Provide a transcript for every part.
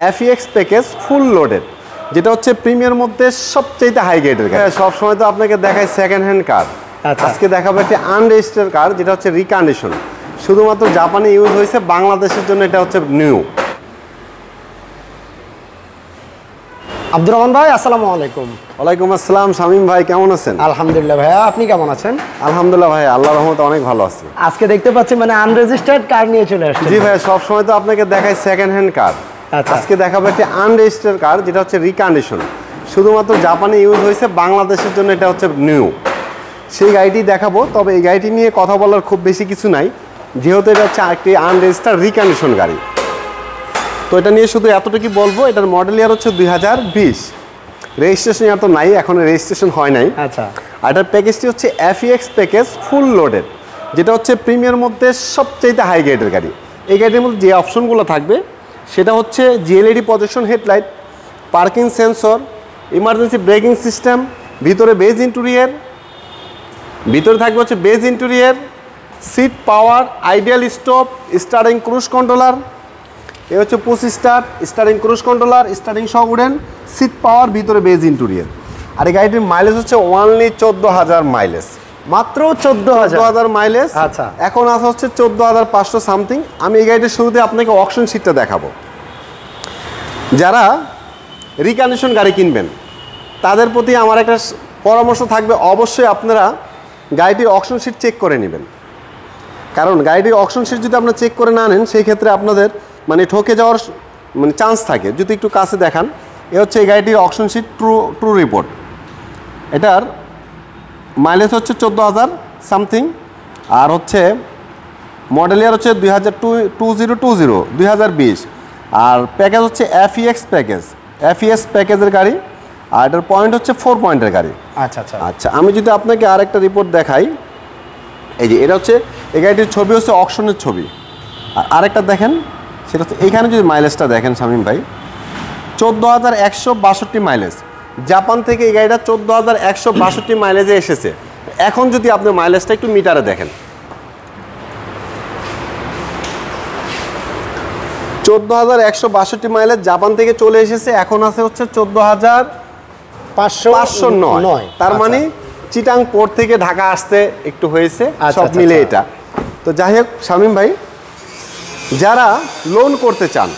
FEX package full loaded, যেটা হচ্ছে premier মধ্যে সবচেয়ে হাই গ্রেডের গাড়ি। সব সময় তো আপনাকে দেখায় সেকেন্ড হ্যান্ড কার, আজকে দেখাবো একটি আনরেজিস্টার্ড কার, যেটা হচ্ছে রিকন্ডিশন, শুধুমাত্র জাপানে ইউজ হয়েছে, বাংলাদেশের জন্য এটা হচ্ছে নিউ। আব্দুর রহমান ভাই, আসসালামু আলাইকুম। ওয়ালাইকুম আসসালাম। শামীম ভাই কেমন আছেন? আলহামদুলিল্লাহ ভাইয়া, আপনি কেমন আছেন? আলহামদুলিল্লাহ ভাই, আল্লাহর রহমতে অনেক ভালো আছি। আজকে দেখতে পাচ্ছি মানে আনরেজিস্টার্ড কার নিয়ে চলে আসছে। জি ভাই, সব সময় তো আপনাকে দেখায় সেকেন্ড হ্যান্ড কার, আজকে দেখাবো একটি আনরেজিস্টার্ড কার, যেটা হচ্ছে রিকন্ডিশন, শুধুমাত্র জাপানে ইউজ হয়েছে, বাংলাদেশের জন্য এটা হচ্ছে নিউ। সেই গাড়িটি দেখাবো, তবে এই গাড়িটি নিয়ে কথা বলার খুব বেশি কিছু নাই, যেহেতু এটা হচ্ছে একটি আনরেজিস্টার্ড রিকন্ডিশন গাড়ি। তো এটা নিয়ে শুধু এতটুকু বলবো, এটার মডেল ইয়ার হচ্ছে 2020, রেজিস্ট্রেশন ইয়ার তো নাই, এখন রেজিস্ট্রেশন হয় নাই। আচ্ছা, আর এটার প্যাকেজটি হচ্ছে FEX প্যাকেজ ফুল লোডেড, যেটা হচ্ছে প্রিমিয়ার মধ্যে সবচেয়ে হাই গ্রেডের গাড়ি। এই গাড়ির মধ্যে যে অপশনগুলো থাকবে সেটা হচ্ছে LED projection headlight, parking sensor, emergency braking system, ভিতরে বেজ ইন্টেরিয়র, ভিতরে থাকবে হচ্ছে beige interior, seat power, ideal stop, steering cruise controller, এ হচ্ছে push start, steering cruise controller, steering সহ উডেন, সিট পাওয়ার, ভিতরে বেজ ইন্টেরিয়র। আর এই গাড়িটির মাইলেজ হচ্ছে অনলি 14,000 মাইলেজ, মাত্র 14,000 মাইলেজ। আচ্ছা, এখন আসা হচ্ছে 14,500 সামথিং। আমি এই গাড়িটির শুরুতে আপনাকে অকশন শিটটা দেখাবো। যারা রিকন্ডিশন গাড়ি কিনবেন তাদের প্রতি আমার একটা পরামর্শ থাকবে, অবশ্যই আপনারা গাড়িটির অকশন শিট চেক করে নেবেন, কারণ গাড়িটির অকশন শিট যদি আপনারা চেক করে না নেন, সেই ক্ষেত্রে আপনাদের মানে ঠকে যাওয়ার মানে চান্স থাকে। যদি একটু কাছে দেখান, এ হচ্ছে এই গাড়িটির অকশন শিট ট্রু রিপোর্ট। এটার মাইলেজ হচ্ছে 14,000 সামথিং, আর হচ্ছে মডেল ইয়ার হচ্ছে 2020, আর প্যাকেজ হচ্ছে FEX প্যাকেজ, FEX প্যাকেজের গাড়ি, আর এটার পয়েন্ট হচ্ছে 4 পয়েন্টের গাড়ি। আচ্ছা আচ্ছা আচ্ছা, আমি যদি আপনাকে আরেকটা রিপোর্ট দেখাই, এই যে এটা হচ্ছে এই গাড়িটির ছবি হচ্ছে অকশনের ছবি, আর আরেকটা দেখেন, সেটা হচ্ছে এইখানে যদি মাইলেজটা দেখেন শামীম ভাই, 14,162 মাইলেজ। জাপান থেকে এই গাড়িটা 14,162 মাইলেজে এসেছে। এখন যদি আপনি মাইলেজটা একটু মিটারে দেখেন, 14,162 মাইলেজ জাপান থেকে চলে এসেছে, এখন আছে হচ্ছে 14,509। তার মানে চিটাং পোর্ট থেকে ঢাকা আসতে একটু হয়েছে, সব মিলে এটা। তো যাই হোক শামীম ভাই, যারা লোন করতে চান,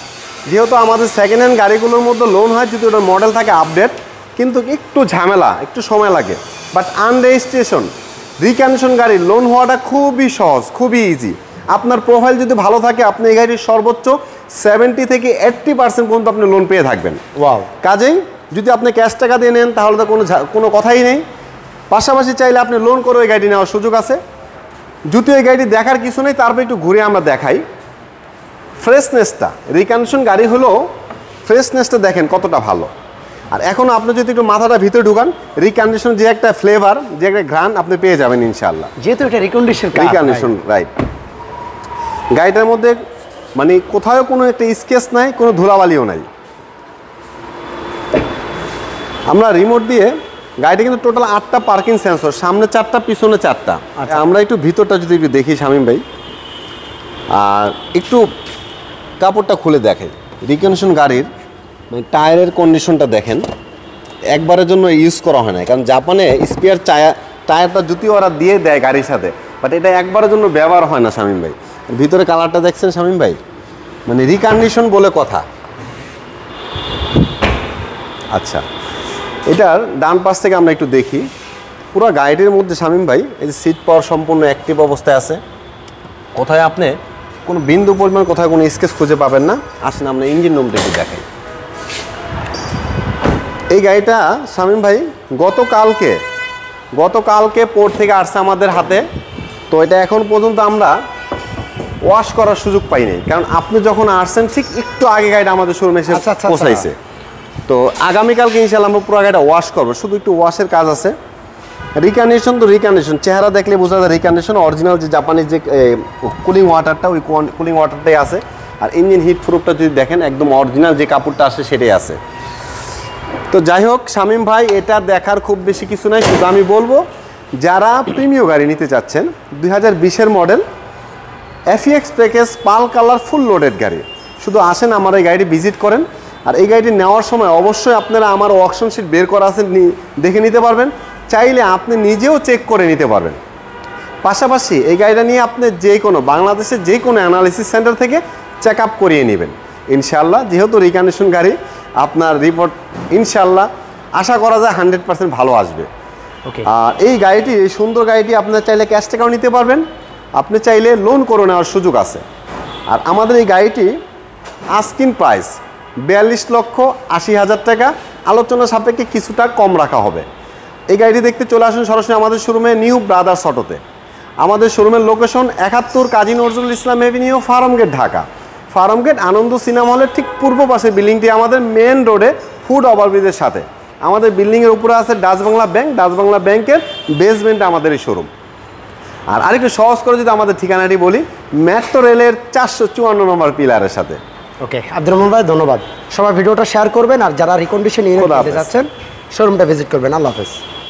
যেহেতু আমাদের সেকেন্ড হ্যান্ড গাড়িগুলোর মধ্যে লোন হয় যদি ওটার মডেল থাকে আপডেট, কিন্তু একটু ঝামেলা, একটু সময় লাগে, বাট আনরেজিস্ট্রেশন রিকন্ডিশন গাড়ির লোন হওয়াটা খুবই সহজ, খুবই ইজি। আপনার প্রোফাইল যদি ভালো থাকে, আপনি এই গাড়ির সর্বোচ্চ 70 থেকে 80% পর্যন্ত আপনি লোন পেয়ে থাকবেন। ওয়াও! কাজেই যদি আপনি ক্যাশ টাকা দিয়ে নেন তাহলে তো কোনো কথাই নেই, পাশাপাশি চাইলে আপনি লোন করে ওই গাড়িটি নেওয়ার সুযোগ আছে। যদি ওই গাড়িটি দেখার কিছু নেই, তারপর একটু ঘুরে আমরা দেখাই ফ্রেশনেসটা। রিকন্ডিশন গাড়ি হলো ফ্রেশনেসটা দেখেন কতটা ভালো। আর এখন আপনি যদি একটু মাথাটা ভিতরে ঢুকান, রিকন্ডিশন যে একটা ফ্লেভার, যে একটা ঘ্রাণ আপনি পেয়ে যাবেন ইনশাআল্লাহ, যেহেতু এটা রিকন্ডিশন রাইট। গাড়িটার মধ্যে মানে কোথাও কোনো একটা স্কেচ নাই, কোনো ধুলাবালিও নাই। আমরা রিমোট দিয়ে গাড়িটা কিন্তু টোটাল 8টা পার্কিং সেন্সর, সামনে 4টা, পিছনে 4টা। আমরা একটু ভিতরটা যদি একটু দেখি শামীম ভাই, আর একটু কাপড়টা খুলে দেখেন, রিকন্ডিশন গাড়ির মানে টায়ারের কন্ডিশনটা দেখেন, একবারের জন্য ইউজ করা হয় না, কারণ জাপানে স্পেয়ার টায়ারটা যদিও ওরা দিয়ে দেয় গাড়ির সাথে, বাট এটা একবারের জন্য ব্যবহার হয় না শামীম ভাই। ভিতরে কালারটা দেখছেন শামীম ভাই, মানে রিকন্ডিশন বলে কথা। আচ্ছা, এটার ডান পাশ থেকে আমরা একটু দেখি, পুরো গাড়িটির মধ্যে শামীম ভাই এই যে সিট পাওয়ার সম্পূর্ণ অ্যাক্টিভ অবস্থায় আছে, কোথায় আপনি কোনো বিন্দু পরিমাণ কোথায় কোনো স্কেচ খুঁজে পাবেন না। আসেন আমরা ইঞ্জিন রুমটা একটু দেখাই। এই গাড়িটা শামীম ভাই গতকালকে পোর্ট থেকে আসছে আমাদের হাতে। তো এটা এখন পর্যন্ত আমরা ওয়াশ করার সুযোগ পাইনি, কারণ আপনি যখন আসছেন ঠিক একটু আগে গাড়িটা আমাদের শোরুমে এসে পৌঁছাইছে। তো আগামীকালকে ইনশাআল্লাহ আমরা পুরো গাড়িটা ওয়াশ করবো, শুধু একটু ওয়াশের কাজ আছে। রিকন্ডিশন তো রিকন্ডিশন, চেহারা দেখলে বোঝা যায় রিকন্ডিশন। অরিজিনাল যে জাপানিজ যে কুলিং ওয়াটারটা, ওই কুলিং ওয়াটারটাই আছে। আর ইঞ্জিন হিট প্রুফটা যদি দেখেন, একদম অরিজিনাল যে কাপড়টা আসে সেটাই আছে। তো যাই হোক শামীম ভাই, এটা দেখার খুব বেশি কিছু নাই, শুধু আমি বলবো যারা প্রিমিয়াম গাড়ি নিতে চাচ্ছেন, 2020-এর মডেল FEX প্যাকেজ পাল কালার ফুল লোডেড গাড়ি, শুধু আসেন আমার এই গাড়িটি ভিজিট করেন। আর এই গাড়িটি নেওয়ার সময় অবশ্যই আপনারা আমার ওয়ার্কশন শিট বের করা আছে দেখে নিতে পারবেন, চাইলে আপনি নিজেও চেক করে নিতে পারবেন। পাশাপাশি এই গাড়িটা নিয়ে আপনি যে কোনো বাংলাদেশের যে কোনো অ্যানালিসিস সেন্টার থেকে চেক আপ করিয়ে নেবেন ইনশাআল্লাহ। যেহেতু রিকন্ডিশন গাড়ি, আপনার রিপোর্ট ইনশাআল্লাহ আশা করা যায় 100% ভালো আসবে। ওকে। আর এই গাড়িটি, এই সুন্দর গাড়িটি আপনার চাইলে ক্যাশ টাকাও নিতে পারবেন, আপনি চাইলে লোন করে নেওয়ার সুযোগ আছে। আর আমাদের এই গাড়িটি আস্কিং প্রাইস 42,80,000 টাকা, আলোচনা সাপেক্ষে কিছুটা কম রাখা হবে। এই গাড়িটি দেখতে চলে আসুন সরাসরি আমাদের শোরুমে, নিউ ব্রাদার্স অটোতে। আমাদের শোরুমের লোকেশন 71 কাজী নজরুল ইসলাম এভিনিউ, ফার্মগেট, ঢাকা। ফার্মগেট আনন্দ সিনেমা হলের ঠিক পূর্ব পাশে বিল্ডিংটি আমাদের মেন রোডে ফুড ওভারব্রিজের সাথে। আমাদের বিল্ডিংয়ের উপরে আছে Dutch Bangla bank, Dutch Bangla ব্যাংকের বেসমেন্টে আমাদের এই শোরুম। আর আরেকটু সহজ করে যদি আমাদের ঠিকানাটি বলি, মেট্রো রেলের 454 নম্বর পিলারের সাথে। ওকে, আব্দুর রহমান ভাই ধন্যবাদ। সবাই ভিডিওটা শেয়ার করবেন, আর যারা রিকন্ডিশন ইউনিট নিতে যাচ্ছেন শোরুমটা ভিজিট করবেন। আল্লাহ হাফেজ।